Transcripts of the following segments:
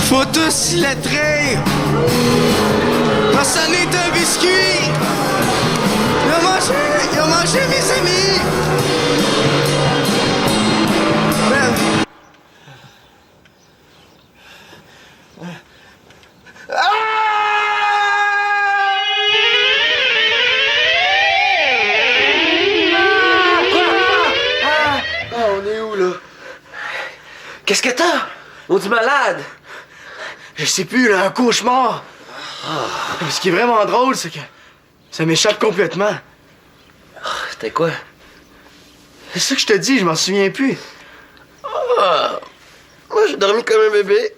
Faut tous s'y lettrer. Ça n'est un biscuit. Il a mangé mes amis. Ben. On est où, là? Qu'est-ce que t'as? On dit malade. Je sais plus, là, un cauchemar. Ce qui est vraiment drôle, c'est que ça m'échappe complètement. C'était quoi? C'est ça que je te dis, je m'en souviens plus. Moi, j'ai dormi comme un bébé.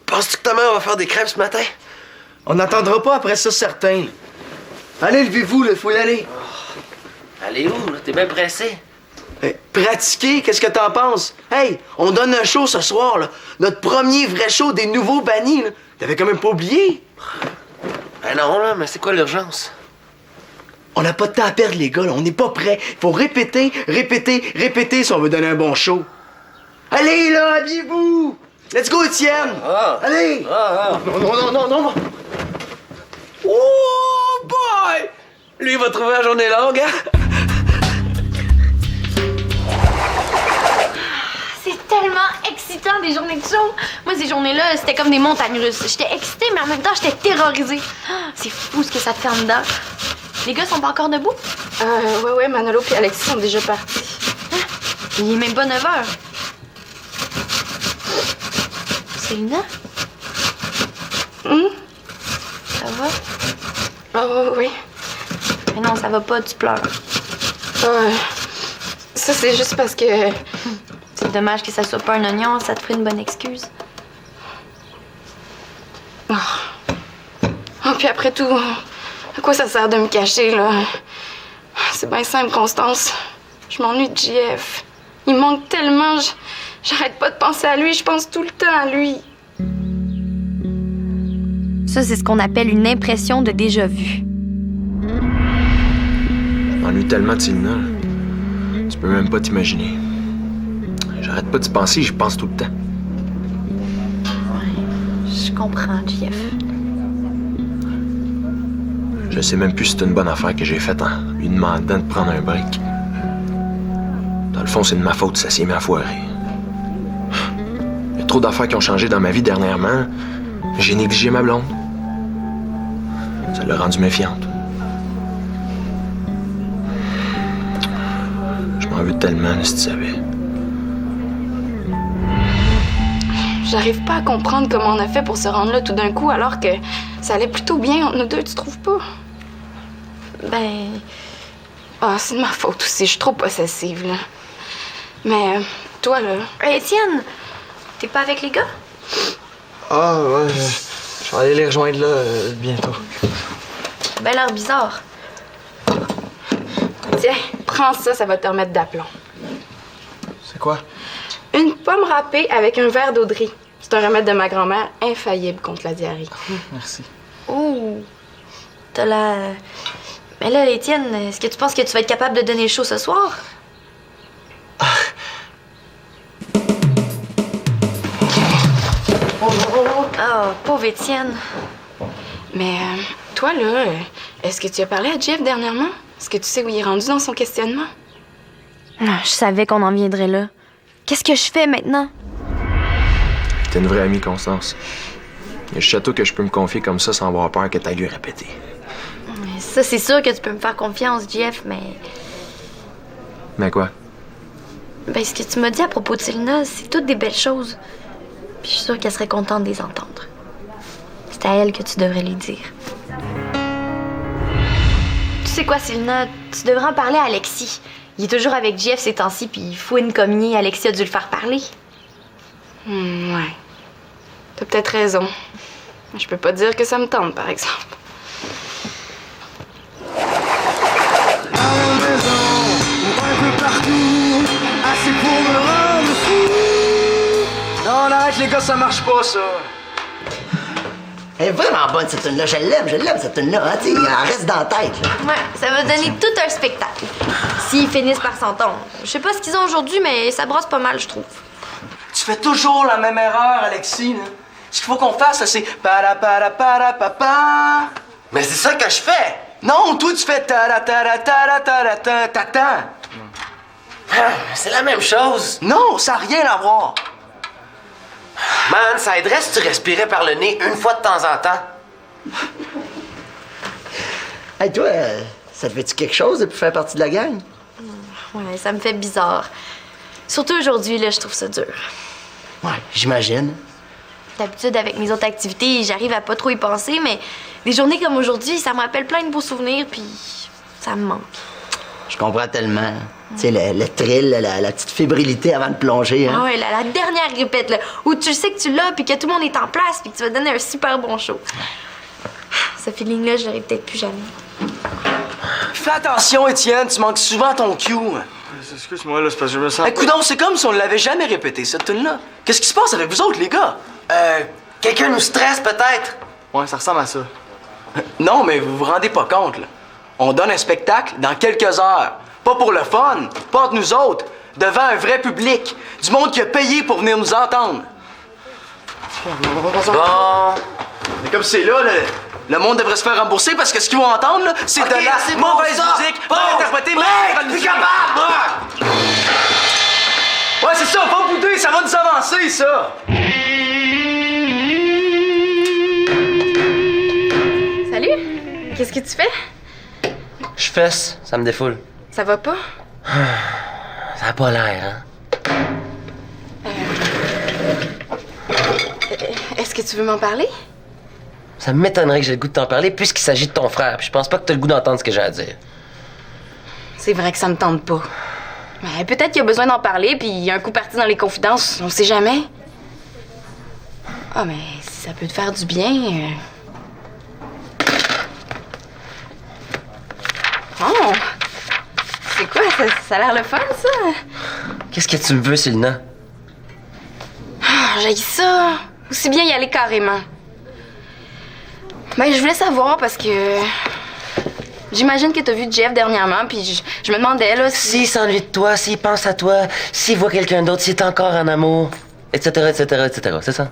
Penses-tu que ta mère va faire des crèmes ce matin? On n'attendra pas après ça, certain. Allez, levez-vous, là, faut y aller. Allez où, là? T'es bien pressé. Pratiquer, qu'est-ce que t'en penses? Hey, on donne un show ce soir, là. Notre premier vrai show des nouveaux bannis, là. T'avais quand même pas oublié? Ben non, là, mais c'est quoi l'urgence? On n'a pas de temps à perdre, les gars, là. On n'est pas prêts. Faut répéter, répéter, répéter si on veut donner un bon show. Allez, là, habillez-vous! Let's go, Étienne! Allez! Non. Oh boy! Lui, il va trouver la journée longue, hein? C'est tellement excitant, des journées de show. Moi, ces journées-là, c'était comme des montagnes russes. J'étais excitée, mais en même temps, j'étais terrorisée. C'est fou ce que ça te fait en dedans. Les gars sont pas encore debout? Ouais, Manolo puis Alexis sont déjà partis. Il est même pas 9 h. Célina? Ça va? Oui. Mais non, ça va pas, tu pleures. Ça, c'est juste parce que... C'est dommage que ça soit pas un oignon, ça te ferait une bonne excuse. Puis après tout, à quoi ça sert de me cacher, là? C'est bien simple, Constance. Je m'ennuie de JF. Il me manque tellement, j'arrête pas de penser à lui, je pense tout le temps à lui. Ça, c'est ce qu'on appelle une impression de déjà-vu. Je m'ennuie tellement de Célina, là. Tu peux même pas t'imaginer. J'arrête pas d'y penser, j'y pense tout le temps. Ouais, je comprends, JF. Je sais même plus si c'est une bonne affaire que j'ai faite en lui demandant de prendre un break. Dans le fond, c'est de ma faute, ça s'est mis à foirer. Il y a trop d'affaires qui ont changé dans ma vie dernièrement. J'ai négligé ma blonde. Ça l'a rendue méfiante. Je m'en veux tellement, là, si tu savais. J'arrive pas à comprendre comment on a fait pour se rendre là tout d'un coup, alors que ça allait plutôt bien entre nous deux, tu trouves pas? Ben... C'est de ma faute aussi, je suis trop possessive, là. Mais, toi, là... Étienne, t'es pas avec les gars? Ouais, je vais aller les rejoindre, là, bientôt. Ben l'air bizarre. Tiens, prends ça, ça va te remettre d'aplomb. C'est quoi? Une pomme râpée avec un verre d'eau-de-riz. C'est un remède de ma grand-mère infaillible contre la diarrhée. Merci. Oh, t'as la... Mais là, Étienne, est-ce que tu penses que tu vas être capable de donner le show ce soir? Oh, pauvre Étienne. Mais, toi, là, est-ce que tu as parlé à Jeff dernièrement? Est-ce que tu sais où il est rendu dans son questionnement? Je savais qu'on en viendrait là. Qu'est-ce que je fais maintenant? T'es une vraie amie, Constance. Il y a juste à toi que je peux me confier comme ça sans avoir peur que t'ailles lui répéter. Ça, c'est sûr que tu peux me faire confiance, Jeff, mais... Mais quoi? Ben, ce que tu m'as dit à propos de Célina, c'est toutes des belles choses. Puis je suis sûre qu'elle serait contente de les entendre. C'est à elle que tu devrais les dire. Tu sais quoi, Célina? Tu devrais en parler à Alexis. Il est toujours avec Jeff ces temps-ci, puis fouine comme nier, Alexis a dû le faire parler. Ouais. T'as peut-être raison. Je peux pas dire que ça me tente, par exemple. À la maison, un peu partout, assez pour me rendre fou. Non, arrête les gars, ça marche pas, ça. Elle est vraiment bonne, cette tune-là. Je l'aime, cette tune-là. Hein? Elle reste dans la tête. Là. Ouais, ça va donner tout un spectacle. S'ils finissent par s'entendre. Je sais pas ce qu'ils ont aujourd'hui, mais ça brosse pas mal, je trouve. Tu fais toujours la même erreur, Alexis, là. Ce qu'il faut qu'on fasse, là, c'est para-para-para-papa. Mais c'est ça que je fais! Non, toi, tu fais ta-ra-ta-ra-ta-ra-ta-ra-ta-ta. Ah, c'est la même chose. Non, ça n'a rien à voir. Man, ça aiderait si tu respirais par le nez une fois de temps en temps. Hey, toi, ça te fait-tu quelque chose de plus faire partie de la gang? Ouais, ça me fait bizarre. Surtout aujourd'hui, là, je trouve ça dur. Ouais, j'imagine. D'habitude, avec mes autres activités, j'arrive à pas trop y penser, mais des journées comme aujourd'hui, ça me rappelle plein de beaux souvenirs, puis ça me manque. Je comprends tellement. Tu sais, le thrill, la petite fébrilité avant de plonger. Hein? Ah ouais, la dernière répète, là, où tu sais que tu l'as, puis que tout le monde est en place, puis que tu vas donner un super bon show. Ce feeling-là, je l'aurai peut-être plus jamais. Fais attention, Étienne, tu manques souvent ton cue. Excuse-moi, là, c'est parce que je me sens... Hey, coudonc, c'est comme si on ne l'avait jamais répété, cette tune-là. Qu'est-ce qui se passe avec vous autres, les gars? Quelqu'un nous stresse peut-être? Ouais, ça ressemble à ça. Non, mais vous vous rendez pas compte, là. On donne un spectacle dans quelques heures. Pas pour le fun, pas entre nous autres. Devant un vrai public. Du monde qui a payé pour venir nous entendre. Bon... Mais comme c'est là, le monde devrait se faire rembourser parce que ce qu'ils vont entendre, là, c'est Ok, de la c'est bon, mauvaise ça. musique, Bon, mal interprétée, mal plus musique. capable! Ouais, c'est ça, pas bouder, ça va nous avancer, ça! Salut! Qu'est-ce que tu fais? Je fesse, ça me défoule. Ça va pas? Ça a pas l'air, hein? Est-ce que tu veux m'en parler? Ça m'étonnerait que j'ai le goût de t'en parler puisqu'il s'agit de ton frère. Puis je pense pas que t'as le goût d'entendre ce que j'ai à dire. C'est vrai que ça me tente pas. Mais peut-être qu'il y a besoin d'en parler, puis un coup parti dans les confidences, on sait jamais. Ah, mais si ça peut te faire du bien... Oh! C'est quoi? Ça a l'air le fun, ça? Qu'est-ce que tu me veux, Célina? Ah, j'haïs ça. Aussi bien y aller carrément. Ben, je voulais savoir parce que... J'imagine que t'as vu Jeff dernièrement, puis je me demandais, là, si... S'il s'ennuie de toi, s'il pense à toi, s'il voit quelqu'un d'autre, s'il est encore en amour, etc., etc., etc., c'est ça?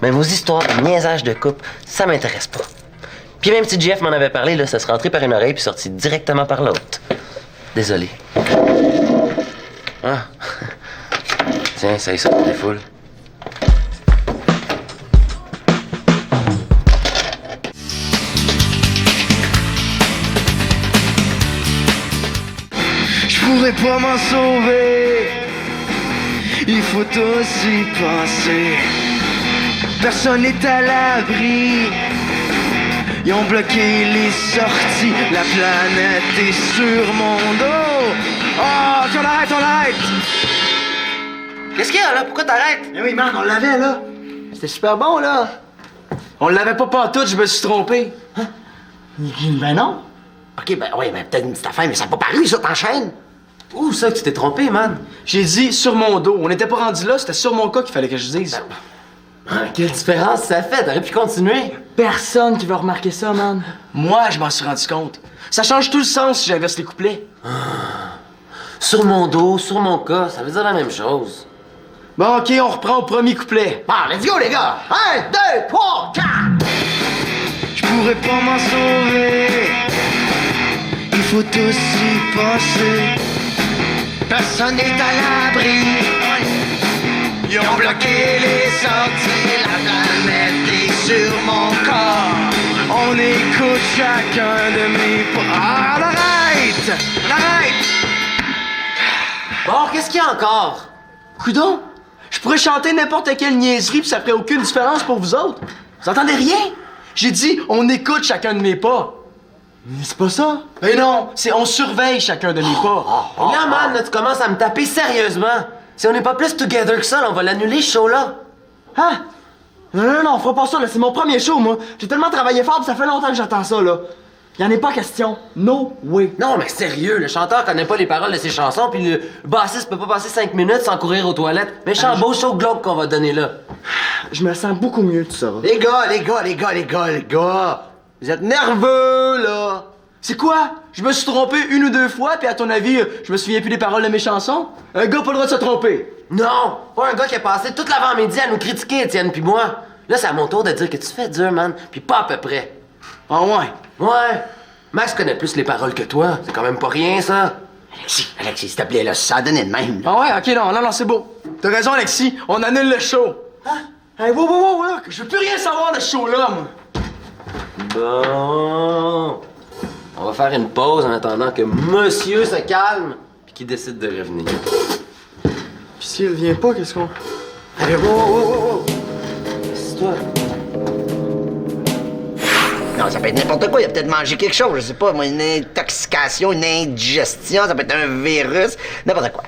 Mais vos histoires de niaisage de couple, ça m'intéresse pas. Puis même si Jeff m'en avait parlé, là, ça serait entré par une oreille puis sorti directement par l'autre. Désolé. Ah. Tiens, ça y est, ça me défoule. Je pourrais pas m'en sauver. Il faut aussi penser. Personne n'est à l'abri. Ils ont bloqué les sorties. La planète est sur mon dos. Oh, on arrête. Qu'est-ce qu'il y a, là? Pourquoi t'arrêtes? Eh oui, man, on l'avait, là. C'était super bon, là. On l'avait pas pantoute, je me suis trompé. Ben non. OK, ben oui, ben peut-être une petite affaire, mais ça n'a pas paru, ça, t'enchaînes. Où ça que tu t'es trompé, man? J'ai dit sur mon dos. On n'était pas rendu là, c'était sur mon cas qu'il fallait que je dise. Quelle différence ça fait? T'aurais pu continuer. Personne qui va remarquer ça, man. Moi, je m'en suis rendu compte. Ça change tout le sens si j'inverse les couplets. Sur mon dos, sur mon cas, ça veut dire la même chose. Bon, OK, on reprend au premier couplet. Bon, let's go, les gars. 1, 2, 3, 4. Je pourrais pas m'en sauver. Il faut aussi penser. Personne n'est à l'abri. Ils ont bloqué les sorties. La planète est sur mon corps. On écoute chacun de mes pas. Ah, on arrête! Bon, qu'est-ce qu'il y a encore? Coudon, je pourrais chanter n'importe quelle niaiserie puis ça ferait aucune différence pour vous autres. Vous entendez rien? J'ai dit, on écoute chacun de mes pas. Mais c'est pas ça. Mais non, c'est on surveille chacun de mes pas. Là, man, là, tu commences à me taper sérieusement. Si on n'est pas plus together que ça, là, on va l'annuler, ce show-là. Hein? Non, on fera pas ça, là. C'est mon premier show, moi. J'ai tellement travaillé fort, pis ça fait longtemps que j'attends ça, là. Y'en est pas question. No way. Non, mais sérieux, le chanteur connaît pas les paroles de ses chansons, puis le bassiste peut pas passer 5 minutes sans courir aux toilettes. Méchant beau show glauque qu'on va donner là. Je me sens beaucoup mieux, tu sauras. Les gars. Vous êtes nerveux, là. C'est quoi? Je me suis trompé une ou deux fois, puis à ton avis, je me souviens plus des paroles de mes chansons? Un gars pas le droit de se tromper. Non! Pas un gars qui a passé toute l'avant-midi à nous critiquer, Étienne puis moi. Là, c'est à mon tour de dire que tu fais dur, man. Puis pas à peu près. Ah ouais? Ouais. Max connaît plus les paroles que toi. C'est quand même pas rien, ça. Alexis, s'il te plaît, là, ça a donné de même. Là. Ah ouais, ok, non, c'est beau. T'as raison, Alexis, on annule le show. Hein? Hey, wow, là, je veux plus rien savoir de ce show-là, moi. Bon. On va faire une pause en attendant que monsieur se calme puis qu'il décide de revenir. Puis s'il vient pas, qu'est-ce qu'on... Allez, wow. C'est toi. Non, ça peut être n'importe quoi. Il a peut-être mangé quelque chose, je sais pas, moi, une intoxication, une indigestion, ça peut être un virus, n'importe quoi.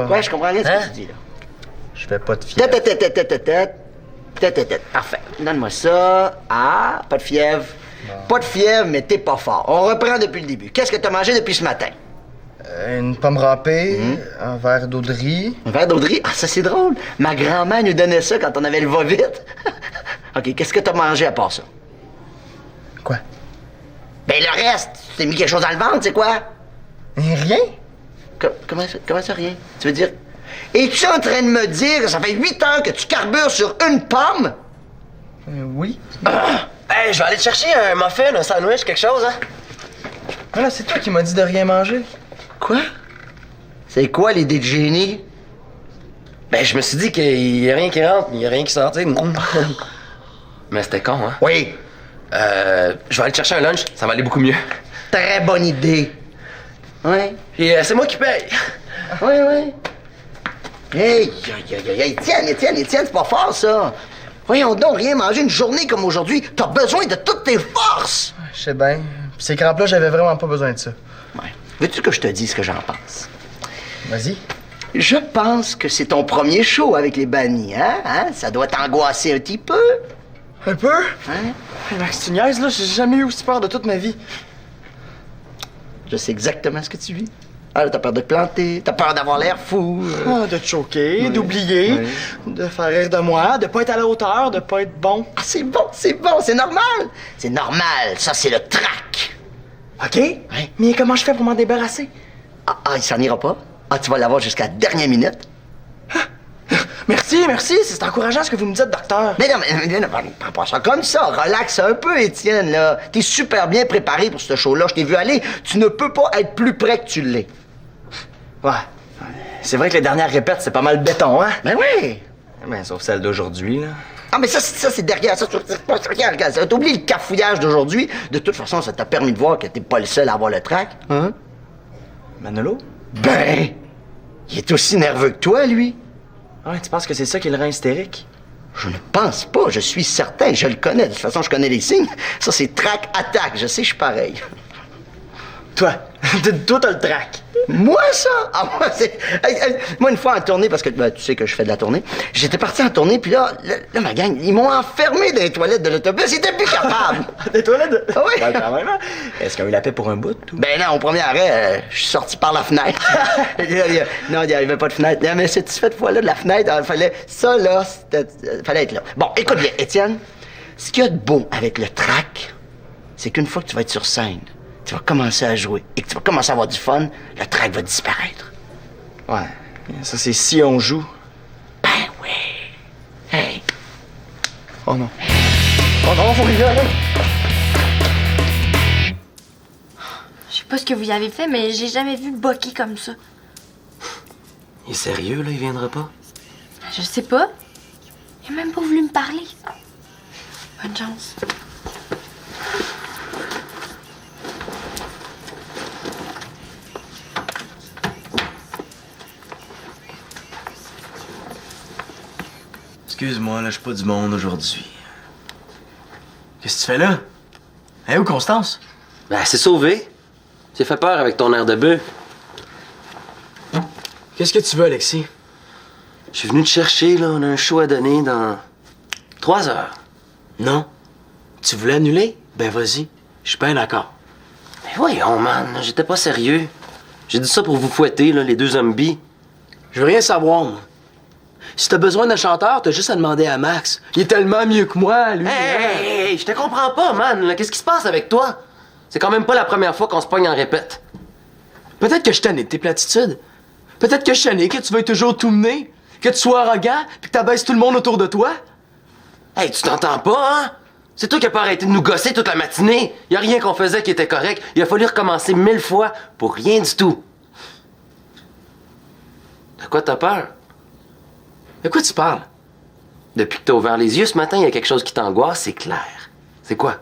Ouais, je comprends rien de ce que tu dis, là. Je fais pas de fièvre. Parfait. Donne-moi ça. Ah, pas de fièvre. Pas de fièvre, mais t'es pas fort. On reprend depuis le début. Qu'est-ce que t'as mangé depuis ce matin? Une pomme râpée, un verre d'eau de riz. Un verre d'eau de riz? Ah, ça, c'est drôle. Ma grand-mère nous donnait ça quand on avait le va-vite. OK, qu'est-ce que t'as mangé à part ça? Quoi? Ben, le reste, tu t'es mis quelque chose dans le ventre, c'est quoi? Rien? Comment ça, rien? Tu veux dire... Es-tu en train de me dire que ça fait 8 heures que tu carbures sur une pomme? Oui. Hey, je vais aller te chercher un muffin, un sandwich, quelque chose, hein? Voilà, c'est toi qui m'as dit de rien manger. Quoi? C'est quoi l'idée de génie? Ben, je me suis dit qu'il y a rien qui rentre, il y a rien qui sort, tu sais. Mais c'était con, hein? Oui. Je vais aller te chercher un lunch, ça va aller beaucoup mieux. Très bonne idée. Oui. Puis c'est moi qui paye. Oui. Hey, Étienne, c'est pas fort, ça. Voyons donc, rien manger une journée comme aujourd'hui. T'as besoin de toutes tes forces. Je sais bien. Puis ces crampes-là, j'avais vraiment pas besoin de ça. Ouais. Veux-tu que je te dise ce que j'en pense? Vas-y. Je pense que c'est ton premier show avec les bannis, hein? Ça doit t'angoisser un petit peu. Un peu? Hein? Hey, Max, tu niaises, là? J'ai jamais eu aussi peur de toute ma vie. Je sais exactement ce que tu vis. Ah, t'as peur de te planter, t'as peur d'avoir l'air fou. Ah, de te choquer, Oui. Oui. Oui. De faire rire de moi, de pas être à la hauteur, de pas être bon. Ah, c'est bon, c'est normal. C'est normal, ça, c'est le trac. OK? Mais comment je fais pour m'en débarrasser? Ah, il s'en ira pas? Ah, tu vas l'avoir jusqu'à la dernière minute? Merci, c'est encourageant ce que vous me dites, docteur. Mais non, prends pas ça comme ça. Relaxe un peu, Étienne, là. T'es super bien préparé pour ce show-là. Je t'ai vu aller. Tu ne peux pas être plus près que tu l'es. Ouais. C'est vrai que les dernières répètes, c'est pas mal béton, hein? Ben oui. Ben, sauf celle d'aujourd'hui, là. Ah, mais ça c'est derrière. Ça, regarde, t'oublies le cafouillage d'aujourd'hui. De toute façon, ça t'a permis de voir que t'es pas le seul à avoir le trac. Hein? Manolo? Ben, il est aussi nerveux que toi, lui. Ouais, tu penses que c'est ça qui le rend hystérique? Je ne pense pas, je suis certain, je le connais. De toute façon, je connais les signes. Ça, c'est trac-attaque. Je sais, je suis pareil. Toi, t'as le trac. Moi, ça? Ah, moi, c'est... Moi, une fois en tournée, parce que tu sais que je fais de la tournée, j'étais parti en tournée, puis là, ma gang, ils m'ont enfermé dans les toilettes de l'autobus. Ils étaient plus capables. Des toilettes? Ah oui? Ben, quand même, hein? Est-ce qu'il y a eu la paix pour un bout, tout? Ben non, au premier arrêt, je suis sorti par la fenêtre. Non, il n'y avait pas de fenêtre. Non, mais cette fois-là, de la fenêtre, il fallait... Ça, là, fallait être là. Bon, écoute bien, Étienne, ce qu'il y a de beau avec le trac, c'est qu'une fois que tu vas être sur scène, tu vas commencer à jouer et que tu vas commencer à avoir du fun, le trac va disparaître. Ouais. Ça, c'est si on joue. Ben oui. Hey. Oh non. Oh non, faut rigoler. Je sais pas ce que vous y avez fait, mais j'ai jamais vu Bucky comme ça. Il est sérieux, là? Il viendra pas? Je sais pas. Il a même pas voulu me parler. Bonne chance. Excuse-moi, là, je suis pas du monde aujourd'hui. Qu'est-ce que tu fais là? Où Constance? Ben, elle s'est sauvée. Tu fait peur avec ton air de bœuf. Qu'est-ce que tu veux, Alexis? Je suis venu te chercher, là. On a un show à donner dans 3 heures. Non. Tu voulais annuler? Ben, vas-y. Je suis bien d'accord. Mais voyons, man. J'étais pas sérieux. J'ai dit ça pour vous fouetter, là, les deux zombies. Je veux rien savoir, moi. Si t'as besoin d'un chanteur, t'as juste à demander à Max. Il est tellement mieux que moi, lui. Hey, je te comprends pas, man. là. Qu'est-ce qui se passe avec toi? C'est quand même pas la première fois qu'on se pogne en répète. Peut-être que je t'en ai de tes platitudes. Peut-être que je sais que tu veux toujours tout mener, que tu sois arrogant, puis que t'abaisses tout le monde autour de toi. Hey, tu t'entends pas, hein? C'est toi qui as pas arrêté de nous gosser toute la matinée. Y a rien qu'on faisait qui était correct. Il a fallu recommencer 1000 fois pour rien du tout. De quoi t'as peur? De quoi tu parles? Depuis que t'as ouvert les yeux ce matin, il y a quelque chose qui t'angoisse, c'est clair. C'est quoi?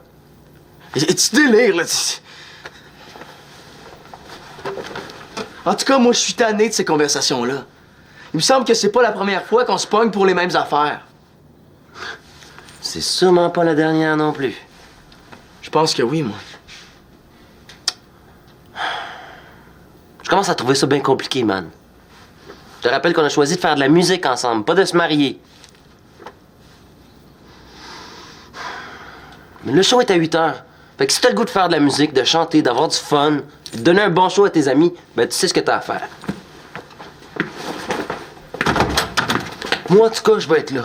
Tu délires, là. En tout cas, moi, je suis tanné de ces conversations-là. Il me semble que c'est pas la première fois qu'on se pogne pour les mêmes affaires. C'est sûrement pas la dernière non plus. Je pense que oui, moi. Je commence à trouver ça bien compliqué, man. Je te rappelle qu'on a choisi de faire de la musique ensemble, pas de se marier. Mais le show est à 8 heures. Fait que si t'as le goût de faire de la musique, de chanter, d'avoir du fun, de donner un bon show à tes amis, ben tu sais ce que t'as à faire. Moi, en tout cas, je vais être là.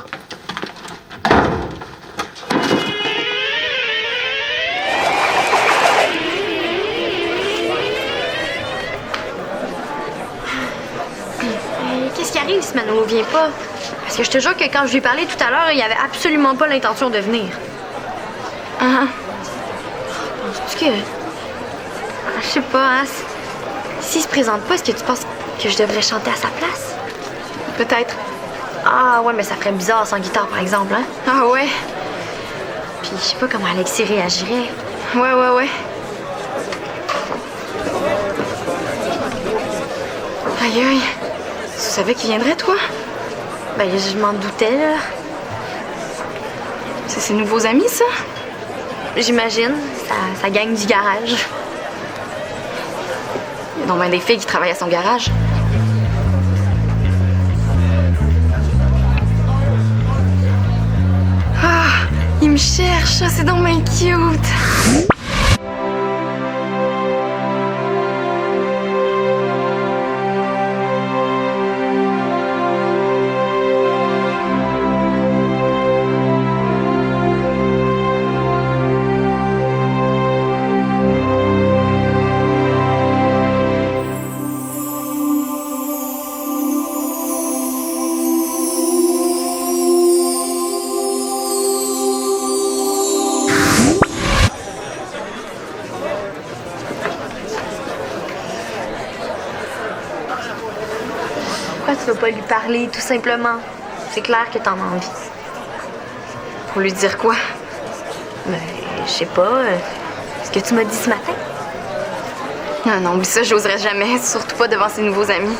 Qu'est-ce qui arrive si Mano vient pas? Parce que je te jure que quand je lui ai parlé tout à l'heure, il avait absolument pas l'intention de venir. Penses-tu que... Je sais pas, hein? S'il se présente pas, est-ce que tu penses que je devrais chanter à sa place? Peut-être. Ah ouais, mais ça ferait bizarre sans guitare, par exemple, hein? Ah ouais? Puis je sais pas comment Alexis réagirait. Ouais. Aïe. Tu savais qu'il viendrait, toi? Ben, je m'en doutais, là. C'est ses nouveaux amis, ça? J'imagine. Ça gagne du garage. Il y a donc bien des filles qui travaillent à son garage. Ah, il me cherche. C'est donc bien cute. Pourquoi tu vas pas lui parler, tout simplement? C'est clair que t'en as envie. Pour lui dire quoi? Ben, je sais pas. Ce que tu m'as dit ce matin. Non, oublie ça, j'oserais jamais. Surtout pas devant ses nouveaux amis.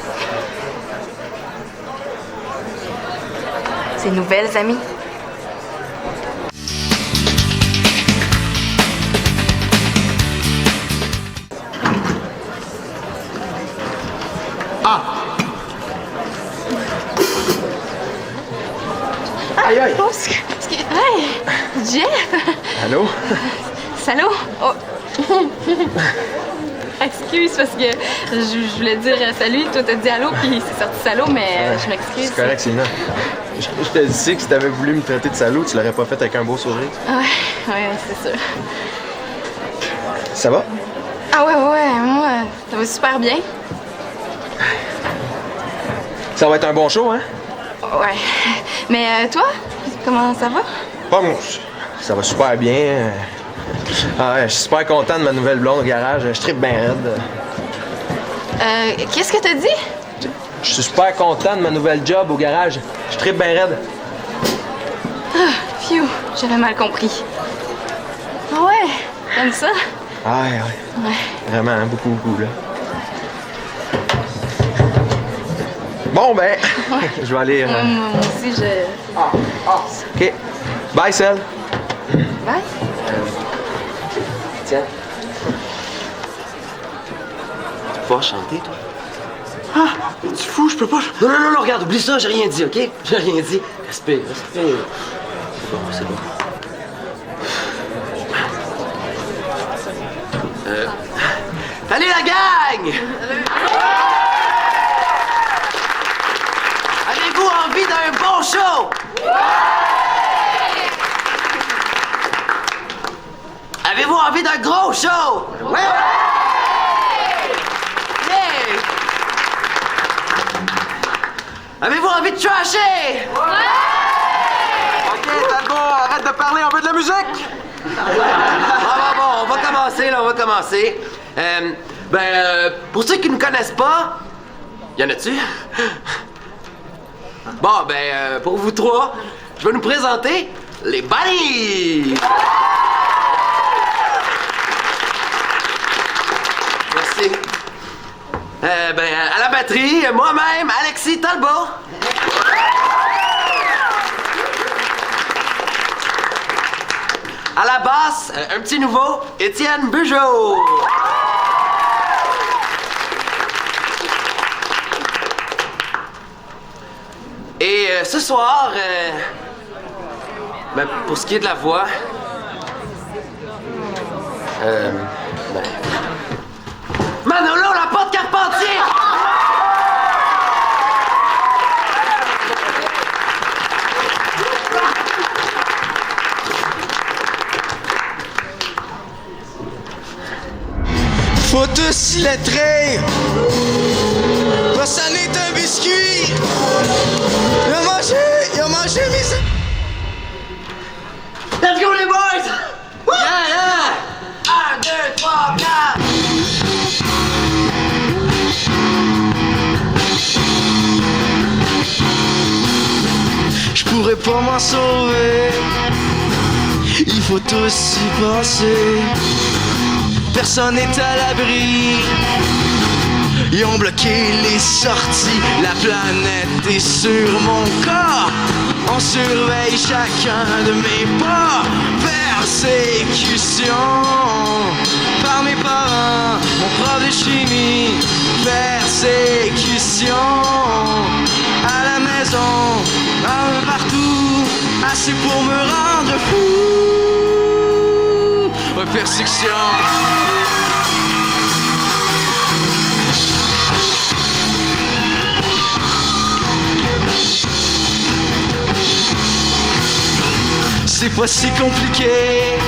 Ses nouvelles amies. Aïe! Hey! Jeff! Allô? Salaud! Oh. Excuse, parce que je voulais dire salut, toi t'as dit allô, puis c'est sorti salaud, mais je m'excuse. C'est correct, Sina. Je te dis que si t'avais voulu me traiter de salaud, tu l'aurais pas fait avec un beau sourire. Ouais, c'est sûr. Ça va? Ah ouais, moi, ça va super bien. Ça va être un bon show, hein? Ouais. Mais toi, comment ça va? Pas moi. Ça va super bien. Je suis super content de ma nouvelle blonde au garage. Je trippe bien raide. Qu'est-ce que t'as dit? Je suis super content de ma nouvelle job au garage. Je trippe bien raide. Phew, j'avais mal compris. Ah ouais, t'aimes ça? Ouais. Vraiment, hein, beaucoup, là. Bon, ben, je vais aller... Moi aussi, OK. Bye, Sel. Bye. Tiens. Tu peux pas chanter, toi? Tu fous, je peux pas... Non, regarde, oublie ça, j'ai rien dit, OK? J'ai rien dit. Respire. C'est bon. Allez, la gang! Avez-vous envie d'un bon show? Avez-vous envie d'un gros show? Ouais! Yeah! Avez-vous envie de trasher? OK, Talbot, arrête de parler, on veut de la musique! Bon, on va commencer, là, on va commencer. Pour ceux qui ne me connaissent pas, y en a-tu? Bon, pour vous trois, je vais nous présenter les Bunnies! Merci. À la batterie, moi-même, Alexis Talbot. À la basse, un petit nouveau, Étienne Bugeaud. Et ce soir, pour ce qui est de la voix, Manolo, la porte Carpentier! Faut tous lettrer. Personne n'est un biscuit. Il a mangé mes... Let's go les boys! Yeah! 1, 2, 3, 4! Je pourrais pas m'en sauver. Il faut tous y penser. Personne n'est à l'abri. Ils ont bloqué les sorties. La planète est sur mon corps. On surveille chacun de mes pas. Persécution par mes parents, mon prof de chimie. Persécution à la maison, un peu partout, assez pour me rendre fou. Persécution. C'est pas si compliqué,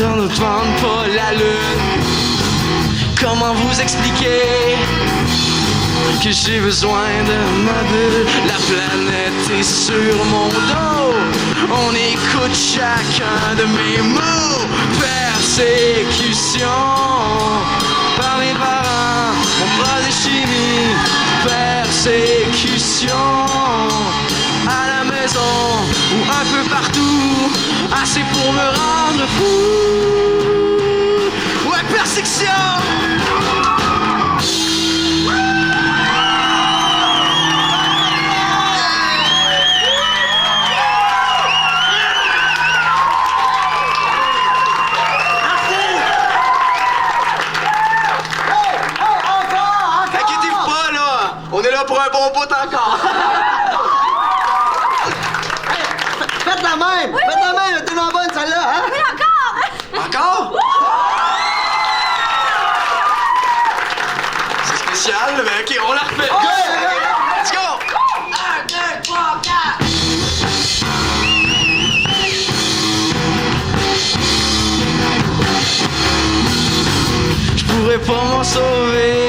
on ne demande pas la lune. Comment vous expliquer que j'ai besoin de ma bulle? La planète est sur mon dos. On écoute chacun de mes mots. Persécution par mes parents, mon prof de chimie. Persécution à la maison ou un peu partout, assez pour me rendre fou. Ouais, persécution. Pour un bon bout encore! Faites la même! Oui. Faites la même! Elle est tellement bonne celle-là, hein? Oui, encore! Encore? C'est spécial, mais OK, on la refait. Oh, Let's go! 1, 2, 3, 4! Je pourrais pas m'en sauver.